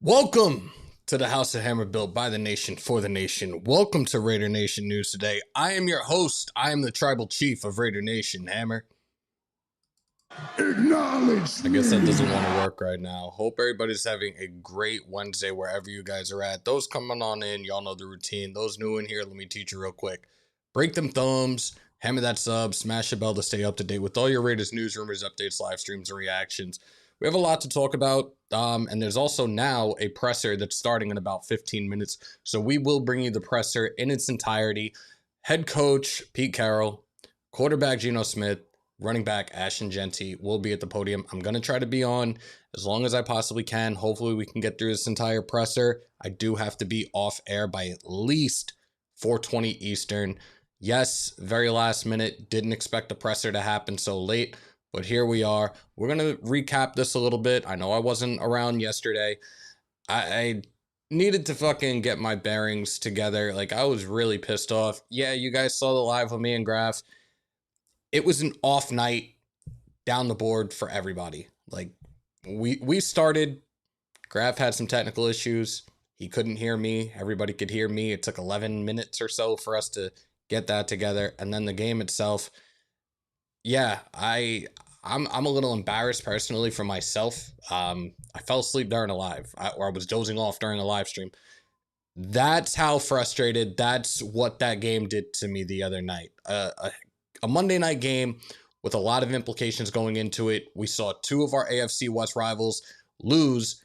Welcome to the House of Hammer, built by the nation for the nation. Welcome to Raider Nation News today. I am your host. I am the tribal chief of Raider Nation, Hammer. Acknowledge I guess that doesn't want to work right now. Hope everybody's having a great Wednesday wherever you guys are at. Those coming on in, y'all know the routine. Those new in here, let me teach you real quick. Break them thumbs, hammer that sub, smash the bell to stay up to date with all your Raiders news, rumors, updates, live streams, and reactions. We have a lot to talk about, and there's also now a presser that's starting in about 15 minutes, so we will bring you the presser in its entirety. Head coach Pete Carroll, quarterback Geno Smith, running back Ashton Jeanty will be at the podium. I'm going to try to be on as long as I possibly can. Hopefully we can get through this entire presser. I do have to be off air by at least 4:20 Eastern. Yes, very last minute. Didn't expect the presser to happen so late. But here we are. We're going to recap this a little bit. I know I wasn't around yesterday. I needed to fucking get my bearings together. Like, I was really pissed off. Yeah, you guys saw the live with me and Graf. It was an off night down the board for everybody. Like, we started. Graf had some technical issues. He couldn't hear me. Everybody could hear me. It took 11 minutes or so for us to get that together. And then the game itself. Yeah, I'm a little embarrassed personally for myself. I fell asleep during a live, or I was dozing off during a live stream. That's how frustrated. That's what that game did to me the other night. A Monday night game with a lot of implications going into it. We saw two of our AFC West rivals lose.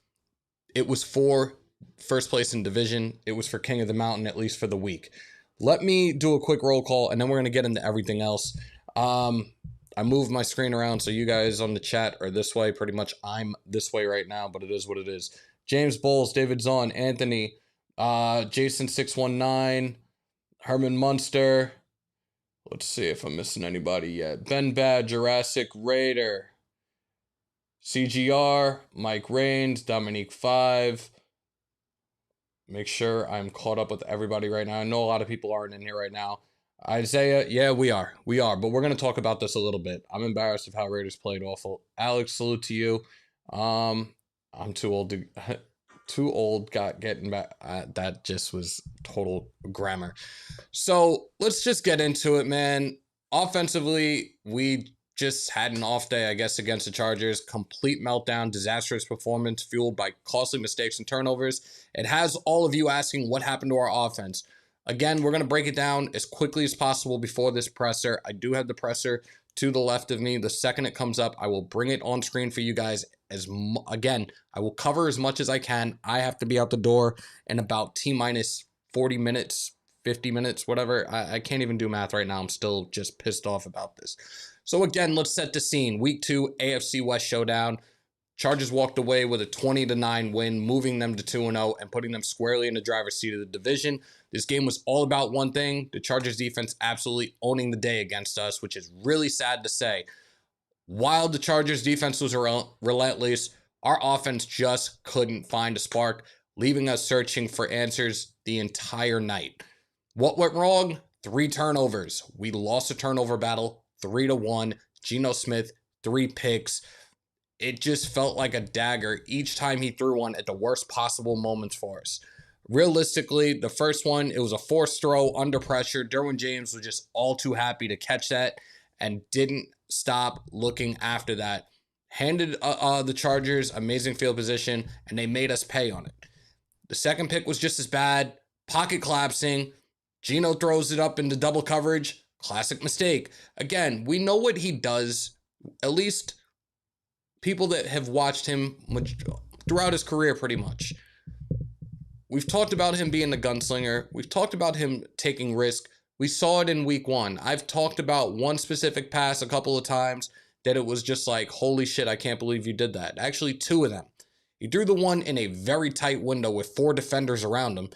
It was for first place in division. It was for King of the Mountain, at least for the week. Let me do a quick roll call, and then we're going to get into everything else. I moved my screen around so you guys on the chat are this way. Pretty much I'm this way right now, but it is what it is. James Bowles, David Zahn, Anthony, Jason619, Herman Munster. Let's see if I'm missing anybody yet. Ben Bad, Jurassic Raider, CGR, Mike Rains, Dominique 5. Make sure I'm caught up with everybody right now. I know a lot of people aren't in here right now. Isaiah, yeah, we are, but we're going to talk about this a little bit. I'm embarrassed of how Raiders played awful. Alex, salute to you. I'm too old, getting back. That just was total grammar. So let's just get into it, man. Offensively, we just had an off day, I guess, against the Chargers. Complete meltdown, disastrous performance fueled by costly mistakes and turnovers. It has all of you asking what happened to our offense. Again, we're going to break it down as quickly as possible before this presser. I do have the presser to the left of me. The second it comes up, I will bring it on screen for you guys. Again, I will cover as much as I can. I have to be out the door in about T-minus 40 minutes, 50 minutes, whatever. I can't even do math right now. I'm still just pissed off about this. So again, let's set the scene. Week 2 AFC West showdown. Chargers walked away with a 20-9 win, moving them to 2-0 and putting them squarely in the driver's seat of the division. This game was all about one thing: the Chargers defense absolutely owning the day against us, which is really sad to say. While the Chargers defense was relentless, our offense just couldn't find a spark, leaving us searching for answers the entire night. What went wrong? 3 turnovers. We lost a turnover battle 3-1. Geno Smith, 3 picks. It just felt like a dagger each time he threw one at the worst possible moments for us. Realistically, the first one, it was a forced throw under pressure. Derwin James was just all too happy to catch that and didn't stop looking after that. Handed the Chargers amazing field position, and they made us pay on it. The second pick was just as bad. Pocket collapsing. Geno throws it up into double coverage. Classic mistake. Again, we know what he does. At least people that have watched him throughout his career pretty much. We've talked about him being a gunslinger. We've talked about him taking risk. We saw it in week 1. I've talked about one specific pass a couple of times that it was just like, holy shit, I can't believe you did that. Actually, 2 of them. He threw the one in a very tight window with 4 defenders around him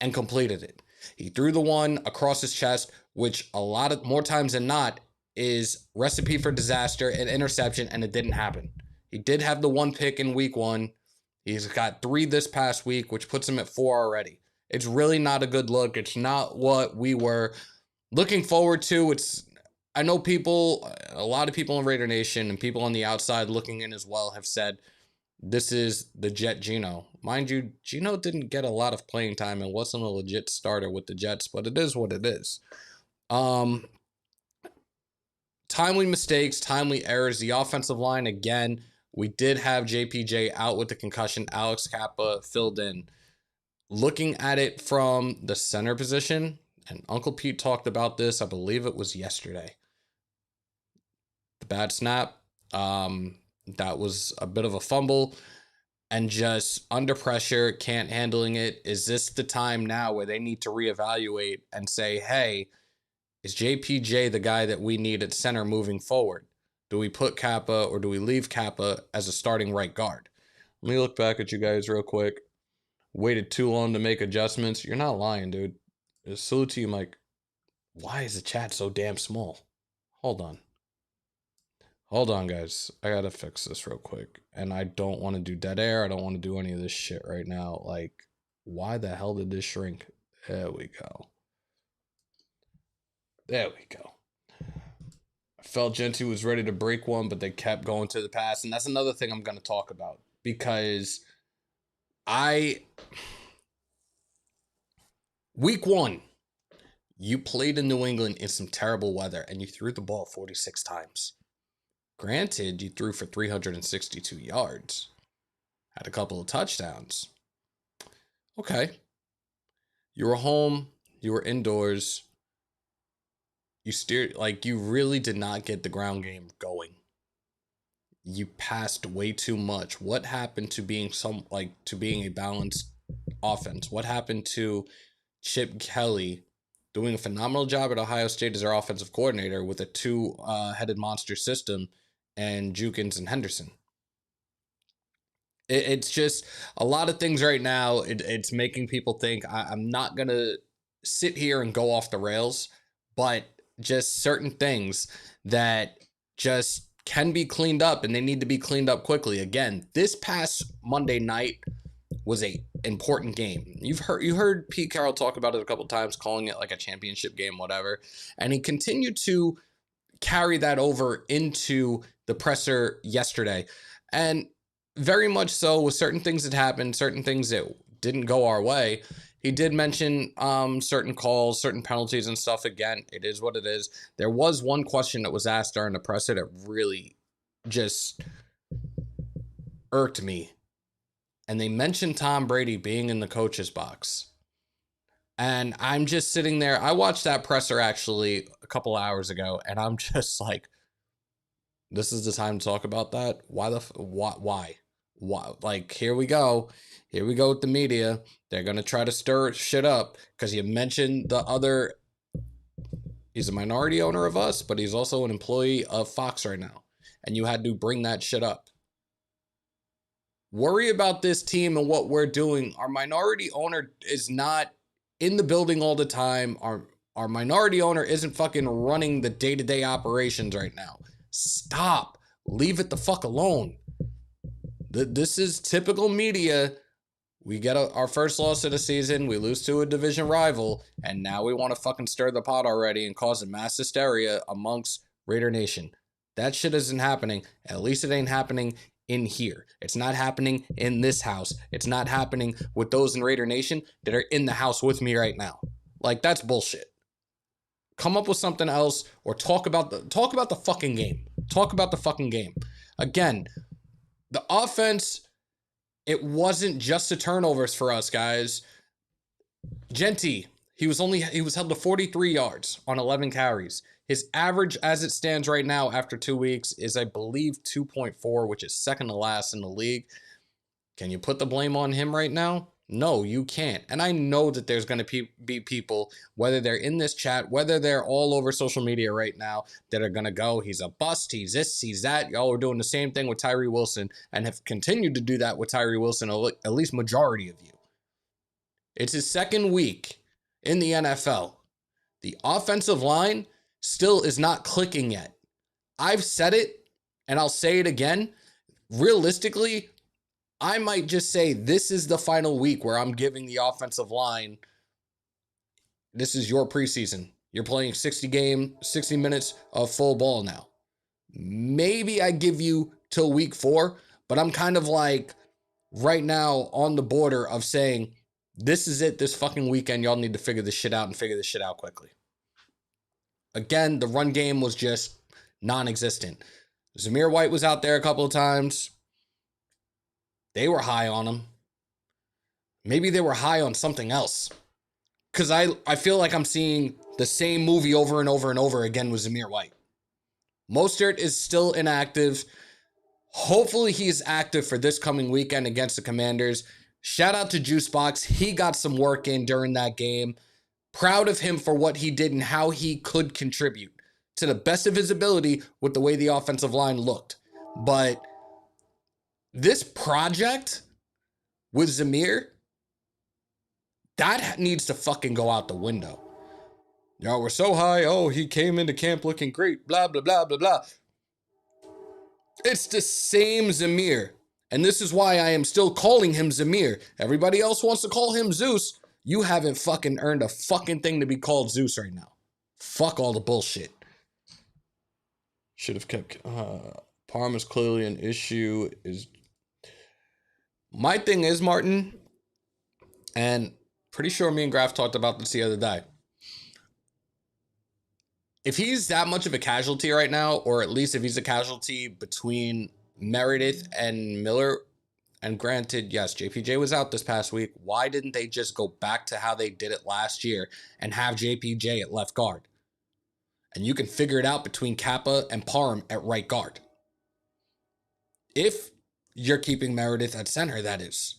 and completed it. He threw the one across his chest, which a lot of more times than not is recipe for disaster and interception, and it didn't happen. He did have the 1 pick in week 1. He's got 3 this past week, which puts him at 4 already. It's really not a good look. It's not what we were looking forward to. I know a lot of people in Raider Nation and people on the outside looking in as well have said This is the Jet Geno. Mind you, Geno didn't get a lot of playing time and wasn't a legit starter with the Jets, but it is what it is. Timely mistakes, timely errors. The offensive line, again, we did have JPJ out with the concussion. Alex Kappa filled in. Looking at it from the center position, and Uncle Pete talked about this, I believe it was yesterday. The bad snap, that was a bit of a fumble, and just under pressure, can't handling it. Is this the time now where they need to reevaluate and say, hey, is JPJ the guy that we need at center moving forward? Do we put Kappa or do we leave Kappa as a starting right guard? Let me look back at you guys real quick. Waited too long to make adjustments. You're not lying, dude. Salute to you, Mike. Why is the chat so damn small? Hold on. Hold on, guys. I gotta fix this real quick. And I don't want to do dead air. I don't want to do any of this shit right now. Like, why the hell did this shrink? There we go. There we go. I felt Jeanty was ready to break one, but they kept going to the pass. And that's another thing I'm going to talk about. Because Week 1, you played in New England in some terrible weather, and you threw the ball 46 times. Granted, you threw for 362 yards. Had a couple of touchdowns. Okay. You were home. You were indoors. You steered, like, you really did not get the ground game going. You passed way too much. What happened to being a balanced offense? What happened to Chip Kelly doing a phenomenal job at Ohio State as our offensive coordinator with a two-headed monster system and Jukins and Henderson? It's just a lot of things right now. It's making people think I'm not going to sit here and go off the rails, but just certain things that just can be cleaned up, and they need to be cleaned up quickly. Again, this past Monday night was a important game. You heard Pete Carroll talk about it a couple of times, calling it like a championship game, whatever. And he continued to carry that over into the presser yesterday. And very much so, with certain things that happened, certain things that didn't go our way. He did mention certain calls, certain penalties and stuff. Again, it is what it is. There was one question that was asked during the presser that really just irked me. And they mentioned Tom Brady being in the coach's box. And I'm just sitting there. I watched that presser actually a couple hours ago, and I'm just like, this is the time to talk about that? Why? Like, here we go. Here we go with the media. They're going to try to stir shit up because you mentioned the other. He's a minority owner of us, but he's also an employee of Fox right now. And you had to bring that shit up. Worry about this team and what we're doing. Our minority owner is not in the building all the time. Our minority owner isn't fucking running the day-to-day operations right now. Stop. Leave it the fuck alone. This is typical media. We get our first loss of the season. We lose to a division rival. And now we want to fucking stir the pot already and cause a mass hysteria amongst Raider Nation. That shit isn't happening. At least it ain't happening in here. It's not happening in this house. It's not happening with those in Raider Nation that are in the house with me right now. Like, that's bullshit. Come up with something else, or talk about the fucking game. Talk about the fucking game. Again, the offense, it wasn't just the turnovers for us, guys. Jeanty, he was held to 43 yards on 11 carries. His average as it stands right now after 2 weeks is, I believe, 2.4, which is second to last in the league. Can you put the blame on him right now? No, you can't. And I know that there's going to be people, whether they're in this chat, whether they're all over social media right now, that are going to go, he's a bust, he's this, he's that. Y'all are doing the same thing with Tyree Wilson and have continued to do that with Tyree Wilson, at least majority of you. It's his second week in the NFL. The offensive line still is not clicking yet. I've said it, and I'll say it again. Realistically, I might just say this is the final week where I'm giving the offensive line, this is your preseason. You're playing 60 minutes of full ball now. Maybe I give you till week 4, But I'm kind of like right now on the border of saying, this is it this fucking weekend. Y'all need to figure this shit out and figure this shit out quickly. Again, the run game was just non-existent. Zamir White was out there a couple of times. They were high on him. Maybe they were high on something else. Because I feel like I'm seeing the same movie over and over and over again with Zamir White. Mostert is still inactive. Hopefully he's active for this coming weekend against the Commanders. Shout out to Juicebox. He got some work in during that game. Proud of him for what he did and how he could contribute to the best of his ability with the way the offensive line looked. But this project with Zamir, that needs to fucking go out the window. Y'all were so high. Oh, he came into camp looking great. Blah, blah, blah, blah, blah. It's the same Zamir. And this is why I am still calling him Zamir. Everybody else wants to call him Zeus. You haven't fucking earned a fucking thing to be called Zeus right now. Fuck all the bullshit. Should have kept... Parm is clearly an issue. My thing is, Martin, and pretty sure me and Graf talked about this the other day. If he's that much of a casualty right now, or at least if he's a casualty between Meredith and Miller, and granted, yes, JPJ was out this past week, why didn't they just go back to how they did it last year and have JPJ at left guard? And you can figure it out between Kappa and Parham at right guard. If you're keeping Meredith at center, that is.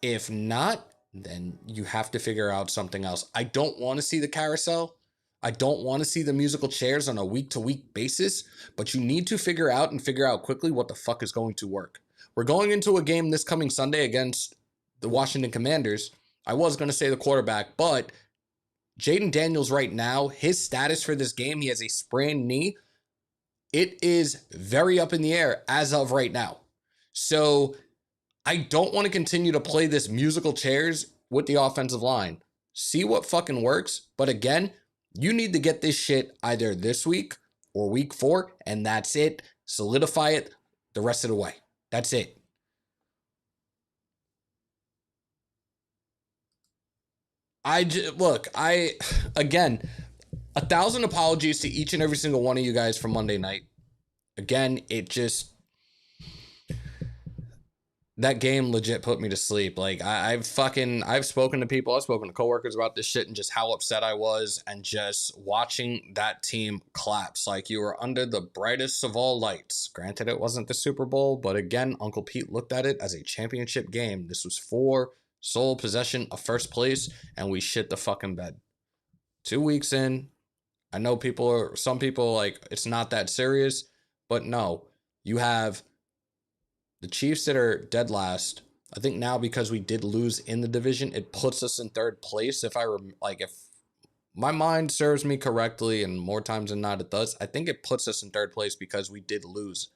If not, then you have to figure out something else. I don't want to see the carousel. I don't want to see the musical chairs on a week-to-week basis, but you need to figure out quickly what the fuck is going to work. We're going into a game this coming Sunday against the Washington Commanders. I was going to say the quarterback, but Jaden Daniels right now, his status for this game, he has a sprained knee. It is very up in the air as of right now. So I don't want to continue to play this musical chairs with the offensive line. See what fucking works, but again, you need to get this shit either this week or week 4, and that's it. Solidify it the rest of the way. That's it. Again, 1,000 apologies to each and every single one of you guys from Monday night. Again, that game legit put me to sleep. Like, I've spoken to people, I've spoken to coworkers about this shit and just how upset I was, and just watching that team collapse like you were under the brightest of all lights. Granted, it wasn't the Super Bowl, but again, Uncle Pete looked at it as a championship game. This was for sole possession of first place, and we shit the fucking bed. 2 weeks in, I know some people like, it's not that serious, but no, you have the Chiefs that are dead last. I think now because we did lose in the division, it puts us in third place. If my mind serves me correctly, and more times than not it does, I think it puts us in third place because we did lose.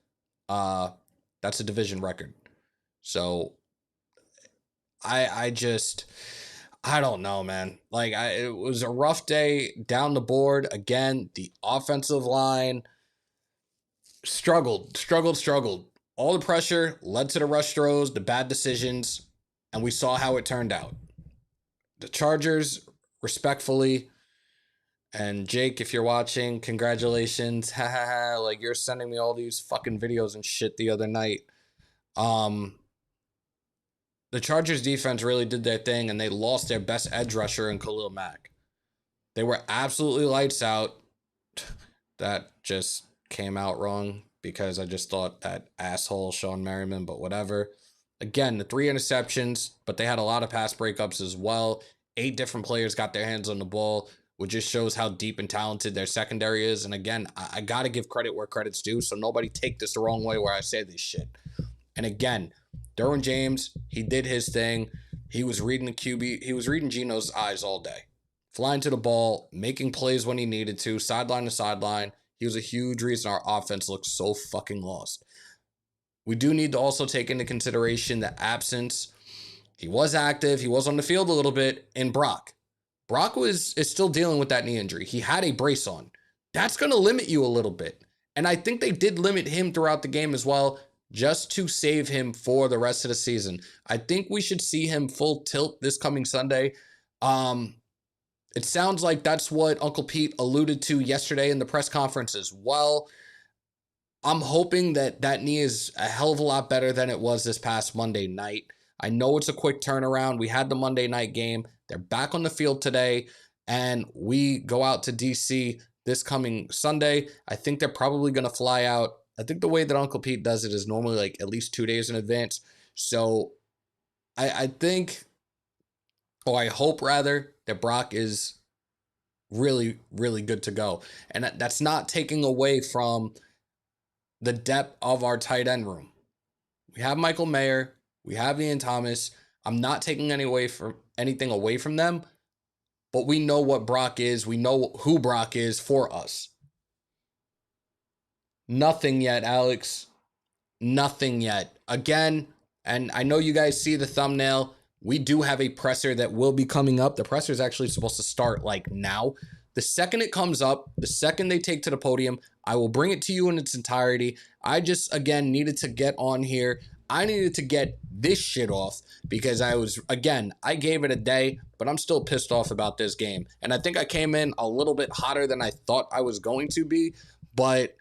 That's a division record. So I don't know, man. Like, it was a rough day down the board. Again, the offensive line struggled. All the pressure led to the rush throws, the bad decisions, and we saw how it turned out. The Chargers, respectfully, and Jake, if you're watching, congratulations. Like, you're sending me all these fucking videos and shit the other night. The Chargers defense really did their thing, and they lost their best edge rusher in Khalil Mack. They were absolutely lights out. That just came out wrong, because I just thought that asshole Sean Merriman, but whatever. Again, the 3 interceptions, but they had a lot of pass breakups as well. 8 different players got their hands on the ball, which just shows how deep and talented their secondary is. And again, I got to give credit where credit's due, so nobody take this the wrong way where I say this shit. And again, Derwin James, he did his thing. He was reading the QB. He was reading Geno's eyes all day. Flying to the ball, making plays when he needed to, sideline to sideline. He was a huge reason our offense looks so fucking lost. We do need to also take into consideration the absence. He was active. He was on the field a little bit in Brock. Brock is still dealing with that knee injury. He had a brace on. That's going to limit you a little bit. And I think they did limit him throughout the game as well. just to save him for the rest of the season. I think we should see him full tilt this coming Sunday. It sounds like that's what Uncle Pete alluded to yesterday in the press conference as well. I'm hoping that that knee is a hell of a lot better than it was this past Monday night. I know it's a quick turnaround. We had the Monday night game. They're back on the field today, and we go out to DC this coming Sunday. I think they're probably going to fly out. I think the way that Uncle Pete does it is normally like at least 2 days in advance. So I think, or I hope rather, that Brock is really, really good to go. And that's not taking away from the depth of our tight end room. We have Michael Mayer. We have Ian Thomas. I'm not taking anything away from them, but we know what Brock is. We know who Brock is for us. Nothing yet, Alex. Nothing yet. Again, and I know you guys see the thumbnail. We do have a presser that will be coming up. The presser is actually supposed to start like now. The second it comes up, the second they take to the podium, I will bring it to you in its entirety. I just, again, needed to get on here. I needed to get this shit off because I gave it a day, but I'm still pissed off about this game. And I think I came in a little bit hotter than I thought I was going to be, but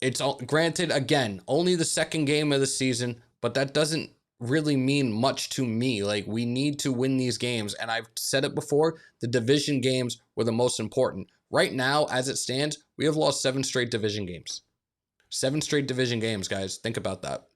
it's granted, again, only the second game of the season, but that doesn't really mean much to me. Like, we need to win these games, and I've said it before, the division games were the most important. Right now, as it stands, we have lost 7 straight division games. 7 straight division games, guys. Think about that.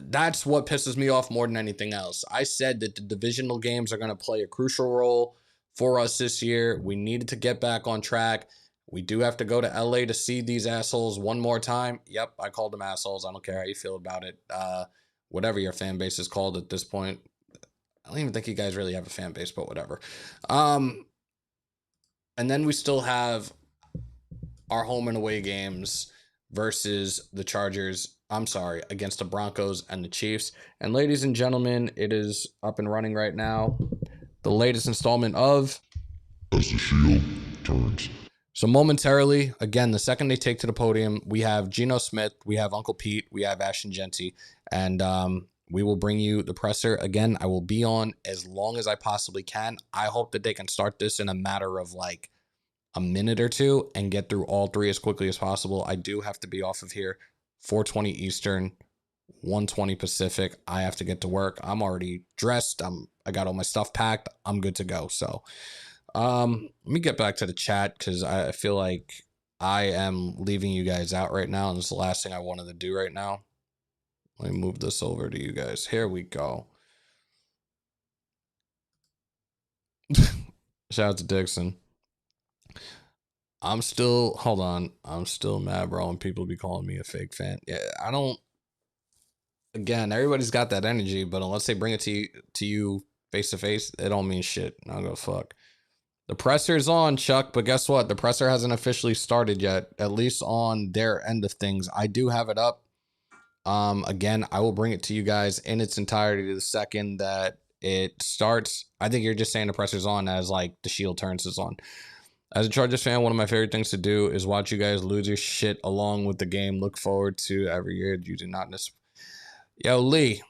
That's what pisses me off more than anything else. I said that the divisional games are going to play a crucial role for us this year. We needed to get back on track. We do have to go to LA to see these assholes one more time. Yep, I called them assholes. I don't care how you feel about it. Whatever your fan base is called at this point. I don't even think you guys really have a fan base, but whatever. And then we still have our home and away games versus the Chargers. I'm sorry, against the Broncos and the Chiefs. And ladies and gentlemen, it is up and running right now. The latest installment of As the Shield Turns. So momentarily, again, the second they take to the podium, we have Geno Smith, we have Uncle Pete, we have Ashton Jeanty, and we will bring you the presser. Again, I will be on as long as I possibly can. I hope that they can start this in a matter of like a minute or two and get through all 3 as quickly as possible. I do have to be off of here 4:20 Eastern, 1:20 Pacific. I have to get to work. I'm already dressed. I got all my stuff packed. I'm good to go. So let me get back to the chat because I feel like I am leaving you guys out right now, and it's the last thing I wanted to do right now. Let me move this over to you guys. Here we go. Shout out to Dixon. I'm still mad, bro, and people be calling me a fake fan. Yeah, again, everybody's got that energy, but unless they bring it to you face to face, it don't mean shit. I don't go fuck. The presser's on, Chuck, but guess what? The presser hasn't officially started yet, at least on their end of things. I do have it up. Again, I will bring it to you guys in its entirety the second that it starts. I think you're just saying the presser's on as like the Shield Turns is on. As a Chargers fan, one of my favorite things to do is watch you guys lose your shit along with the game. Look forward to every year. You do not miss. Yo, Lee.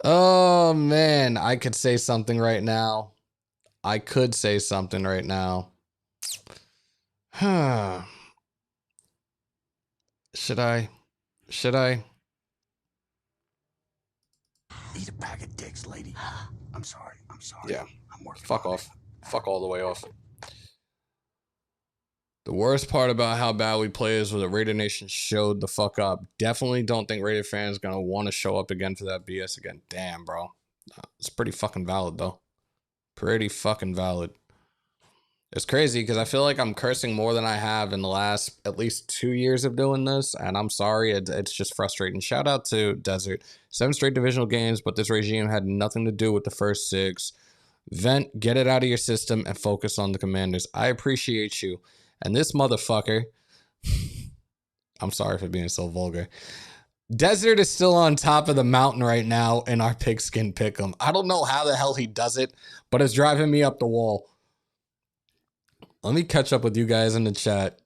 Oh, man. I could say something right now. Should I? Eat a bag of dicks, lady. I'm sorry. Yeah. I'm working. Fuck off. Fuck all the way off. The worst part about how bad we play is when the Raider Nation showed the fuck up. Definitely don't think Raider fans gonna want to show up again for that BS again. Damn, bro. It's pretty fucking valid, though. Pretty fucking valid. It's crazy because I feel like I'm cursing more than I have in the last at least 2 years of doing this, and I'm sorry. It's just frustrating. Shout out to Desert. 7 straight divisional games, but this regime had nothing to do with the first 6. Vent, get it out of your system, and focus on the Commanders. I appreciate you. And this motherfucker, I'm sorry for being so vulgar. Desert is still on top of the mountain right now in our pigskin pick'em. I don't know how the hell he does it, but it's driving me up the wall. Let me catch up with you guys in the chat.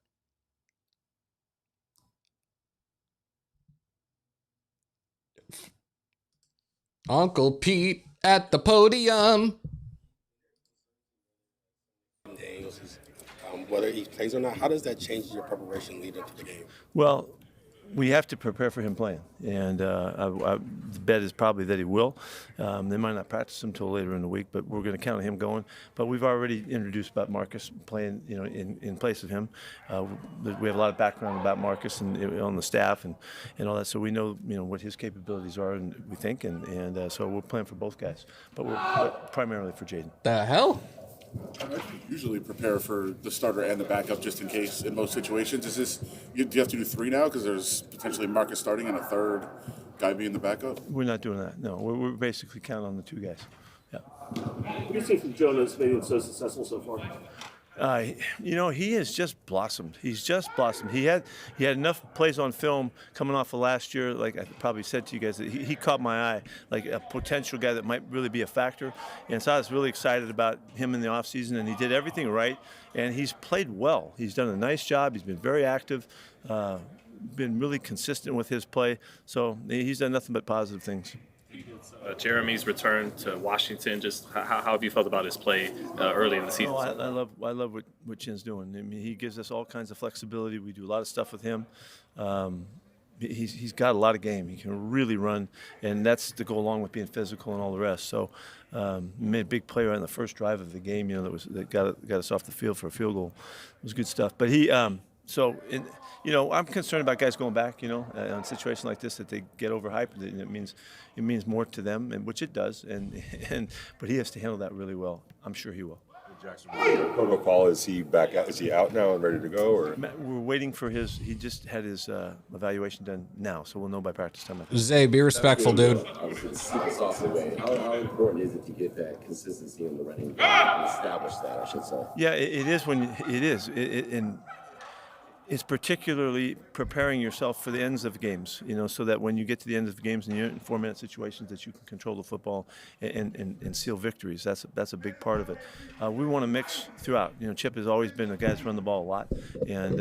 Uncle Pete at the podium. Whether he plays or not, how does that change your preparation leading up to the game? Well, we have to prepare for him playing, and the bet is probably that he will. They might not practice him until later in the week, but we're going to count on him going. But we've already introduced about Marcus playing, in place of him. We have a lot of background about Marcus and on the staff and all that, so we know what his capabilities are, and we think, and so we're playing for both guys, but we're primarily for Jaden. The hell? Usually prepare for the starter and the backup just in case in most situations. Do you have to do 3 now because there's potentially Marcus starting and a third guy being the backup? We're not doing that. No, we're basically counting on the 2 guys. Yeah. What do you see from Geno Smith being so successful so far? He has just blossomed. He's just blossomed. He had enough plays on film coming off of last year. Like I probably said to you guys, that he caught my eye, like a potential guy that might really be a factor. And so I was really excited about him in the offseason, and he did everything right. And he's played well. He's done a nice job. He's been very active, been really consistent with his play. So he's done nothing but positive things. Jeremy's return to Washington, just how have you felt about his play early in the season? I love what Chin's doing. I mean, he gives us all kinds of flexibility. We do a lot of stuff with him. He's got a lot of game. He can really run, and that's to go along with being physical and all the rest. So, made a big play right in the first drive of the game. That got us off the field for a field goal. It was good stuff. But I'm concerned about guys going back. In a situation like this, that they get overhyped. It means more to them, and which it does. But he has to handle that really well. I'm sure he will. Jackson, protocol, is he back? Is he out now and ready to go? Or we're waiting for his. He just had his evaluation done now, so we'll know by practice time. Zay, be respectful, dude. Obviously, super soft way. How important is it to get that consistency in the running game and establish that? I should say. Yeah, it is and it's particularly preparing yourself for the ends of games, so that when you get to the end of games and you're in 4-minute situations, that you can control the football and seal victories. That's a big part of it. We want to mix throughout. Chip has always been a guy that's run the ball a lot, and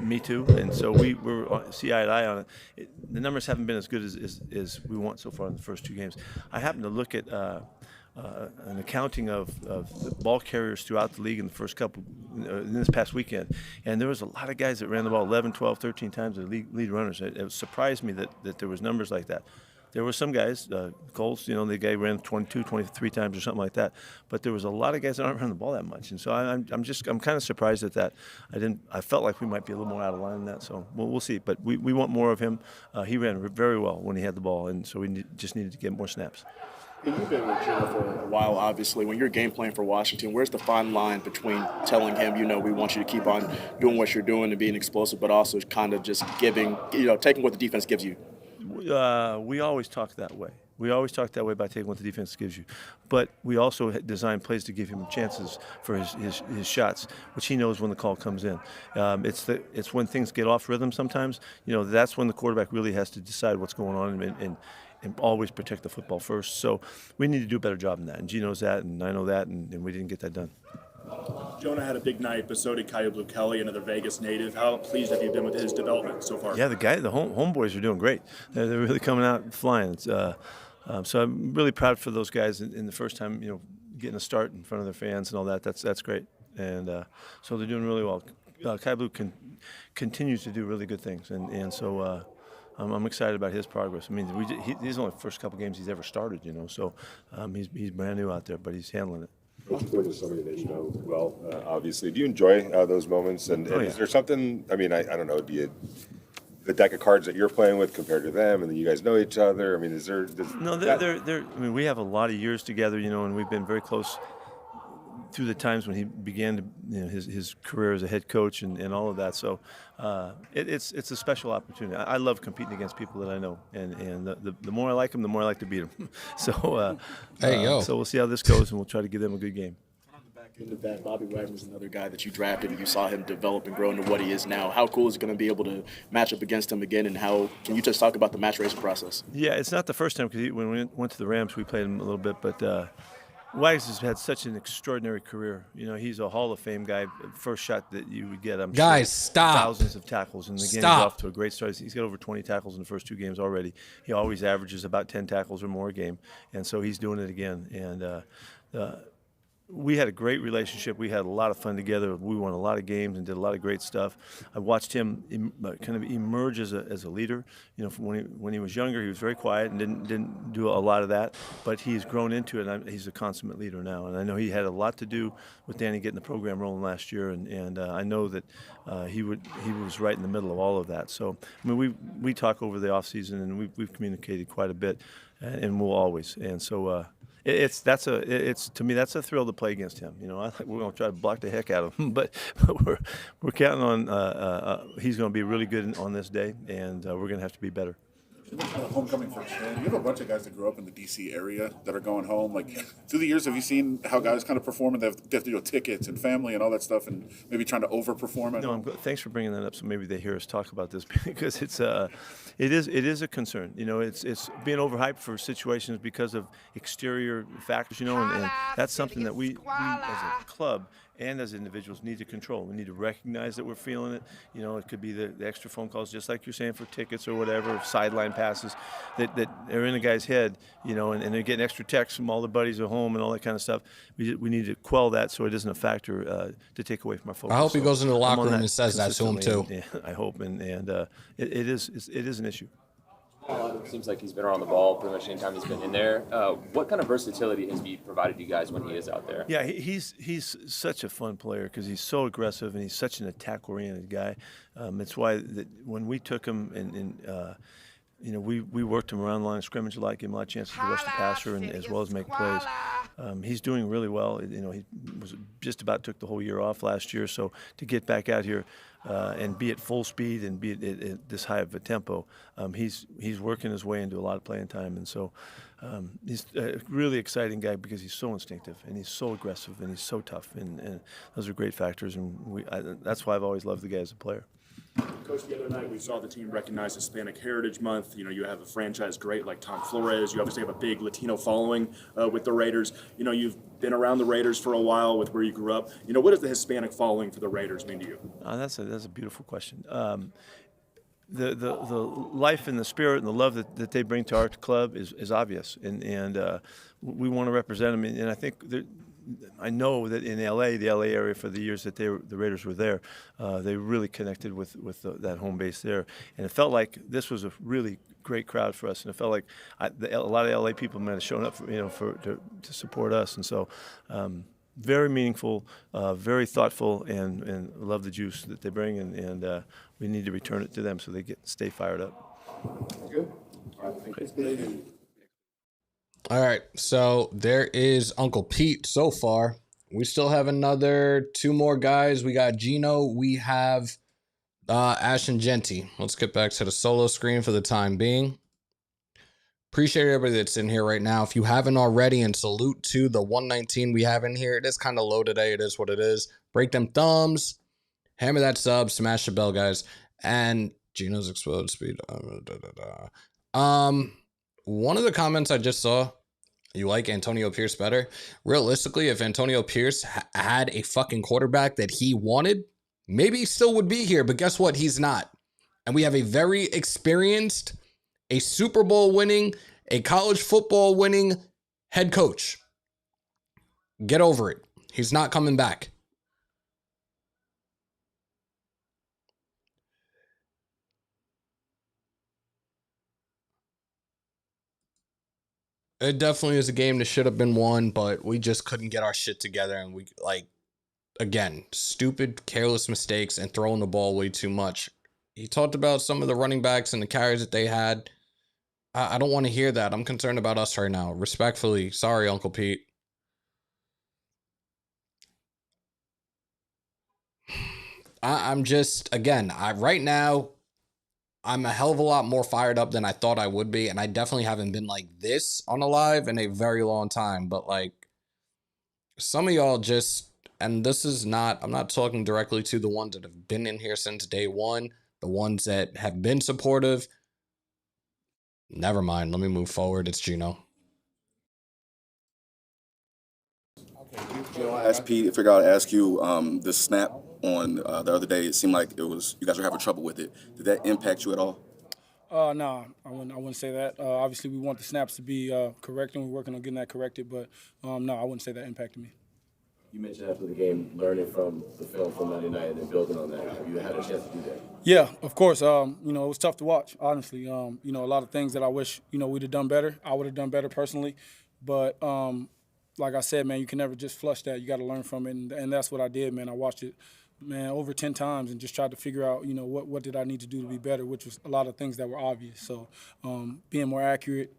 me too. And so we're see eye to eye on it. The numbers haven't been as good as we want so far in the first 2 games. I happen to look at an accounting of the ball carriers throughout the league in the first couple, in this past weekend. And there was a lot of guys that ran the ball 11, 12, 13 times as lead runners. It surprised me that there was numbers like that. There were some guys, Colts, the guy ran 22, 23 times or something like that. But there was a lot of guys that aren't running the ball that much. And so I'm kind of surprised at that. I felt like we might be a little more out of line in that. So we'll see. But we want more of him. He ran very well when he had the ball, and so we just needed to get more snaps. You've been with Geno for a while, obviously. When you're game playing for Washington, where's the fine line between telling him, we want you to keep on doing what you're doing and being explosive, but also kind of just giving, taking what the defense gives you? We always talk that way. We always talk that way by taking what the defense gives you. But we also design plays to give him chances for his shots, which he knows when the call comes in. It's when things get off rhythm sometimes. That's when the quarterback really has to decide what's going on and always protect the football first. So we need to do a better job than that. And Gino knows that, and I know that, and we didn't get that done. Jonah had a big night, but so did Kyle Blue Kelly, another Vegas native. How pleased have you been with his development so far? Yeah, the homeboys are doing great. They're really coming out and flying. So I'm really proud for those guys in the first time, getting a start in front of their fans and all that. That's great. And so they're doing really well. Kyle Blue continues to do really good things, and so I'm excited about his progress. I mean, these are only the first couple games he's ever started, so he's brand new out there, but he's handling it. With somebody that you know well, obviously. Do you enjoy those moments? And is there something, I don't know, do you, the deck of cards that you're playing with compared to them, and then you guys know each other? I mean, is there... No, we have a lot of years together, and we've been very close through the times when he began to, his career as a head coach and all of that. So it's a special opportunity. I love competing against people that I know, and the more I like them, the more I like to beat them. So so we'll see how this goes, and we'll try to give them a good game. On the back end of that, Bobby Wagner's another guy that you drafted, and you saw him develop and grow into what he is now. How cool is it going to be able to match up against him again, and how can you just talk about the match racing process? Yeah, it's not the first time, because when we went to the Rams, we played him a little bit, but Wags has had such an extraordinary career. You know, he's a Hall of Fame guy. First shot that you would get, I'm Guys, sure. stop. Thousands of tackles. And again, he's Stop. off to a great start. He's got over 20 tackles in the first 2 games already. He always averages about 10 tackles or more a game. And so he's doing it again. And we had a great relationship. We had a lot of fun together. We won a lot of games and did a lot of great stuff. I watched him kind of emerge as a leader. You know, from when he was younger, he was very quiet and didn't do a lot of that. But he's grown into it. And he's a consummate leader now. And I know he had a lot to do with Danny getting the program rolling last year. And I know that he was right in the middle of all of that. So I mean, we talk over the off season and we've communicated quite a bit, and we'll always. And so. It's to me that's a thrill to play against him. You know, we're going to try to block the heck out of him, but we're counting on he's going to be really good on this day, and we're going to have to be better. You mentioned the homecoming for Chan. You have a bunch of guys that grew up in the D.C. area that are going home. Like, through the years, have you seen how guys kind of perform and they have to do tickets and family and all that stuff and maybe trying to overperform? No, thanks for bringing that up. So maybe they hear us talk about this because it is a concern. You know, it's being overhyped for situations because of exterior factors. You know, and that's something that we as a club and as individuals need to control. We need to recognize that we're feeling it. You know, it could be the extra phone calls, just like you're saying, for tickets or whatever, sideline passes that are in a guy's head, you know, and they're getting extra texts from all the buddies at home and all that kind of stuff. We need to quell that so it isn't a factor to take away from our focus. I hope he goes into the locker room and says that to him too. I hope, and it is an issue. It seems like he's been around the ball pretty much anytime he's been in there. What kind of versatility has he provided you guys when he is out there? Yeah, he's such a fun player because he's so aggressive and he's such an attack-oriented guy. It's why that when we took him and you know, we worked him around the line of scrimmage a lot, gave him a lot of chances to rush the passer and as well as make plays. He's doing really well. You know, he was just about took the whole year off last year, so to get back out here and be at full speed and be at this high of a tempo, he's working his way into a lot of playing time, and so he's a really exciting guy because he's so instinctive and he's so aggressive and he's so tough, and those are great factors, and that's why I've always loved the guy as a player. Coach, the other night we saw the team recognize Hispanic Heritage Month. You know, you have a franchise great like Tom Flores. You obviously have a big Latino following with the Raiders. You know, you've been around the Raiders for a while with where you grew up. You know, what does the Hispanic following for the Raiders mean to you? That's a beautiful question. The life and the spirit and the love that they bring to our club is obvious, and we want to represent them. And I think I know that in the LA area, for the years that the Raiders were there, they really connected with that home base there, and it felt like this was a really great crowd for us, and it felt like a lot of LA people might have shown up, to support us, and so. Very meaningful, very thoughtful, and love the juice that they bring, and we need to return it to them so they stay fired up. Good. All right, thank you. All right, so there is Uncle Pete so far. We still have another 2 more guys. We got Geno. We have Ashton Jeanty. Let's get back to the solo screen for the time being. Appreciate everybody that's in here right now. If you haven't already, and salute to the 119 we have in here. It is kind of low today. It is what it is. Break them thumbs. Hammer that sub. Smash the bell, guys. And Geno's explode speed. One of the comments I just saw, you like Antonio Pierce better? Realistically, if Antonio Pierce had a fucking quarterback that he wanted, maybe he still would be here. But guess what? He's not. And we have a very experienced, a Super Bowl winning, a college football winning head coach. Get over it. He's not coming back. It definitely is a game that should have been won, but we just couldn't get our shit together. And we, again, stupid, careless mistakes and throwing the ball way too much. He talked about some of the running backs and the carries that they had. I don't want to hear that. I'm concerned about us right now. Respectfully. Sorry, Uncle Pete. I'm just, again, right now, I'm a hell of a lot more fired up than I thought I would be. And I definitely haven't been like this on a live in a very long time. But some of y'all just, and this is not, I'm not talking directly to the ones that have been in here since day one, the ones that have been supportive. Never mind. Let me move forward. It's Geno. Ask Pete. I figured I'd ask you the snap on the other day. It seemed like it was you guys were having trouble with it. Did that impact you at all? No, I wouldn't say that. Obviously, we want the snaps to be correct, and we're working on getting that corrected. But no, I wouldn't say that impacted me. You mentioned after the game learning from the film from Monday night and then building on that. Have you had a chance to do that? Yeah, of course. It was tough to watch, honestly. A lot of things that I wish, we'd have done better. I would have done better personally. But like I said, man, you can never just flush that. You got to learn from it. And that's what I did, man. I watched it, man, over 10 times and just tried to figure out, what did I need to do to be better, which was a lot of things that were obvious. So being more accurate,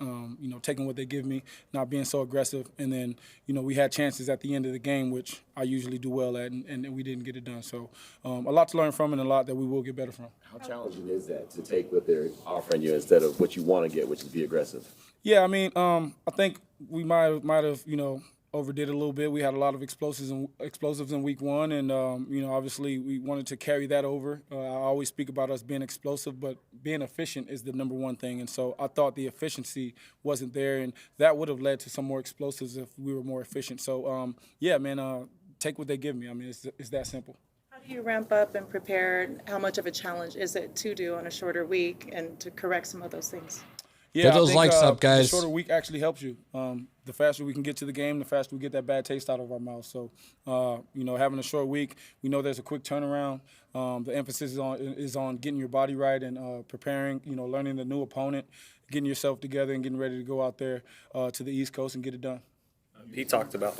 taking what they give me, not being so aggressive. And then, we had chances at the end of the game, which I usually do well at, and we didn't get it done. So a lot to learn from and a lot that we will get better from. How challenging is that to take what they're offering you instead of what you want to get, which is be aggressive? Yeah, I think we might have, overdid it a little bit. We had a lot of explosives in week one, and obviously we wanted to carry that over. I always speak about us being explosive, but being efficient is the number one thing. And so I thought the efficiency wasn't there, and that would have led to some more explosives if we were more efficient. So take what they give me. It's that simple. How do you ramp up and prepare? How much of a challenge is it to do on a shorter week and to correct some of those things? Yeah, Get those likes up, guys. The shorter week actually helps you. The faster we can get to the game, the faster we get that bad taste out of our mouth. So, having a short week, we know there's a quick turnaround. The emphasis is on getting your body right and preparing, learning the new opponent, getting yourself together and getting ready to go out there to the East Coast and get it done. He talked about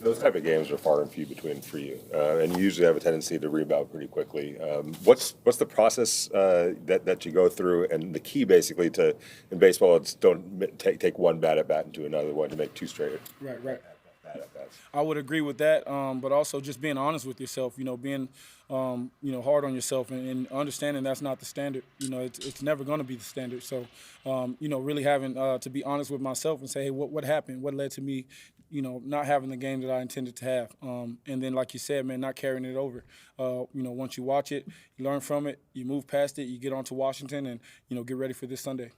those type of games are far and few between for you, and you usually have a tendency to rebound pretty quickly. What's the process that you go through, and the key basically in baseball is don't take one bad at bat into another one to make two straight. Right. Bad at bats. I would agree with that, but also just being honest with yourself. Being hard on yourself and understanding that's not the standard. It's never going to be the standard. So, really having to be honest with myself and say, hey, what happened? What led to me, not having the game that I intended to have? And then, like you said, man, not carrying it over. Once you watch it, you learn from it, you move past it, you get on to Washington and, get ready for this Sunday.